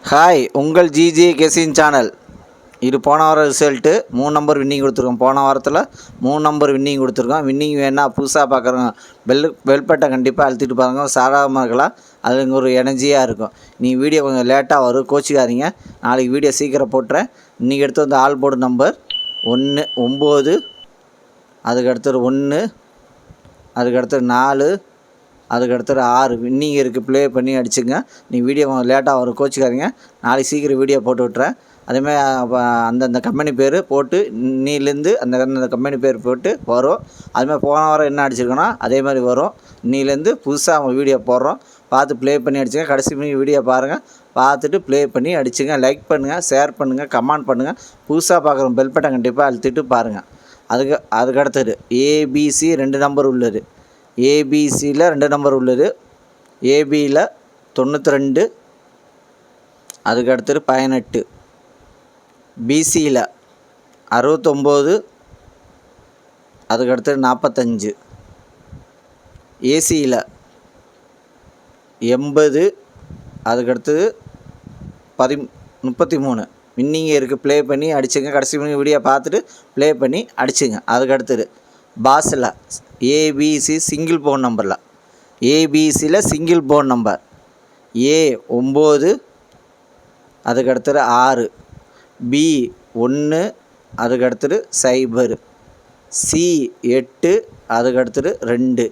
Hi, உங்கள் GJ கெசின் channel. இது போன வாரம் ரிசல்ட்டு 3 நம்பர் வின்னிங் கொடுத்துருக்கோம். போன வாரத்தில் 3 நம்பர் வின்னிங் கொடுத்துருக்கோம். வின்னிங் வேணா புதுசாக பார்க்குறோங்க. பெல்பட்டை கண்டிப்பாக அழுத்திட்டு பாருங்க. சாதாரணமாக இருக்கலாம், அது ஒரு எனர்ஜியாக இருக்கும். நீ வீடியோ கொஞ்சம் லேட்டாக வரும், கோச்சிக்காதீங்க. நாளைக்கு வீடியோ சீக்கிரம் போட்டுறேன். இன்றைக்கி எடுத்து வந்து ஆல் போர்டு நம்பர் 1 9, அதுக்கடுத்தது 1, அதுக்கடுத்தது 4, அதுக்கடுத்தது 6 வின்னிங் இருக்குது. ப்ளே பண்ணி அடிச்சுங்க. நீ வீடியோ லேட்டாக வரும், கோச்சிக்காதீங்க. நாளைக்கு சீக்கிரம் வீடியோ போட்டு விட்றேன். அதேமாதிரி அந்தந்த கம்பெனி பேர் போட்டு இன்னிலேருந்து அந்த கம்பெனி பேர் போட்டு வரும். அதுமாதிரி போன வாரம் என்ன அடிச்சிருக்கோன்னா அதே மாதிரி வரும். இன்னிலேருந்து புதுசாக அவங்க வீடியோ போடுறோம். பார்த்து ப்ளே பண்ணி அடிச்சுங்க. கடைசி வீடியோ பாருங்கள், பார்த்துட்டு ப்ளே பண்ணி அடிச்சுங்க. லைக் பண்ணுங்கள், ஷேர் பண்ணுங்கள், கமெண்ட் பண்ணுங்கள். புதுசாக பார்க்குற பெல் பட்டன் கண்டிப்பாக அழுத்திட்டு பாருங்கள். அதுக்கடுத்தது ஏபிசி 2 நம்பர் உள்ளது. ஏபிசியில் 2 நம்பர் உள்ளது. ஏபியில் 92, அதுக்கடுத்தது 18, பிசியில் 69, அதுக்கடுத்தது 45, ஏசியில் 80, அதுக்கடுத்தது 33 வின்னிங் இருக்குது. ப்ளே பண்ணி அடிச்சுங்க. கடைசி வீடியோ பார்த்துட்டு ப்ளே பண்ணி அடிச்சுங்க. அதுக்கடுத்தது பாஸில் ஏபிசி சிங்கிள் போன் நம்பரில், ஏபிசியில் சிங்கிள் போன் நம்பர் ஏ 9, அதுக்கடுத்தது 6, பி 1, அதுக்கடுத்தது 0, சி 8, அதுக்கடுத்தது 2.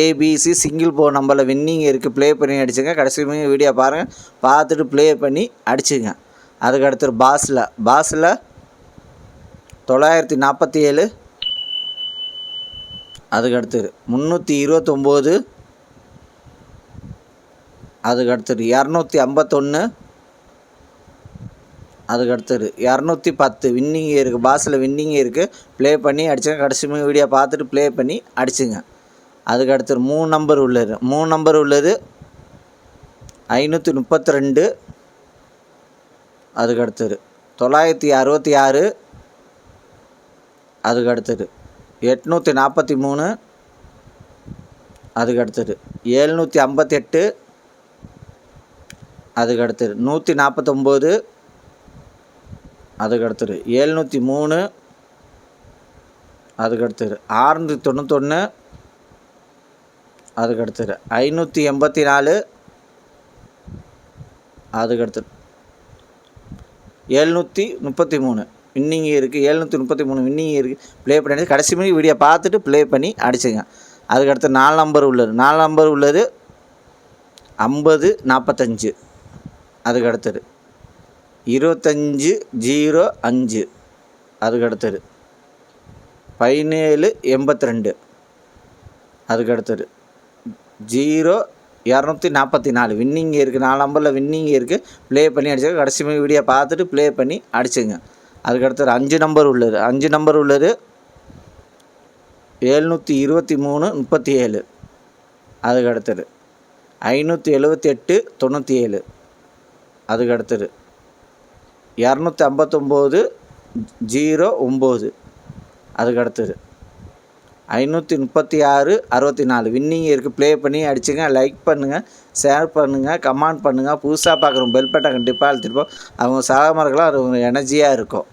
ஏபிசி சிங்கிள் போன் நம்பரில் வின்னிங் இருக்குது. ப்ளே பண்ணி அடிச்சுங்க. கடைசி வீடியோ பாருங்கள், பார்த்துட்டு ப்ளே பண்ணி அடிச்சுங்க. அதுக்கடுத்தது பாஸில் 947, அதுக்கடுத்தது 329, அதுக்கடுத்தது 251, அதுக்கடுத்தது 210 வின்னிங் இருக்குது. பாஸில் வின்னிங் இருக்குது. ப்ளே பண்ணி அடிச்சுங்க. கடைசி வீடியோ பார்த்துட்டு ப்ளே பண்ணி அடிச்சுங்க. அதுக்கடுத்தது 3 நம்பர் உள்ளது. 532, அதுக்கடுத்தது 966, அதுக்கடுத்தது 843, அதுக்கடுத்தது 758, அதுக்கடுத்தது 149, அதுக்கடுத்தது 703, அதுக்கடுத்தது 691, அதுக்கடுத்தது 584, அதுக்கடுத்தது 733 வின்னிங் இருக்குது. 733 வின்னிங் இருக்குது. ப்ளே பண்ணி கடைசி மணி வீடியோ பார்த்துட்டு ப்ளே பண்ணி அடிச்சுங்க. அதுக்கடுத்து 4 நம்பர் உள்ளது. 50 45, அதுக்கடுத்தது 25 05, அதுக்கடுத்தது 17 82, அதுக்கடுத்தது 244 வின்னிங் இருக்குது. 4 நம்பரில் வின்னிங் இருக்குது. ப்ளே பண்ணி அடிச்சுங்க. கடைசி வீடியோ பார்த்துட்டு ப்ளே பண்ணி அடிச்சுங்க. அதுக்கடுத்தது 5 நம்பர் உள்ளது. 723 37, அதுக்கடுத்தது 578 97, அதுக்கடுத்தது 259 09, அதுக்கடுத்தது 536 64 வின்னிங் இருக்குது. ப்ளே பண்ணி அடிச்சுங்க. லைக் பண்ணுங்கள், ஷேர் பண்ணுங்கள், கமெண்ட் பண்ணுங்கள். புதுசாக பார்க்குறோம் பெல் பட்டன் கண்டிப்பாக அழுத்திருப்போம். அவங்க சாகமாக இருக்கலாம், அது எனர்ஜியாக இருக்கும்.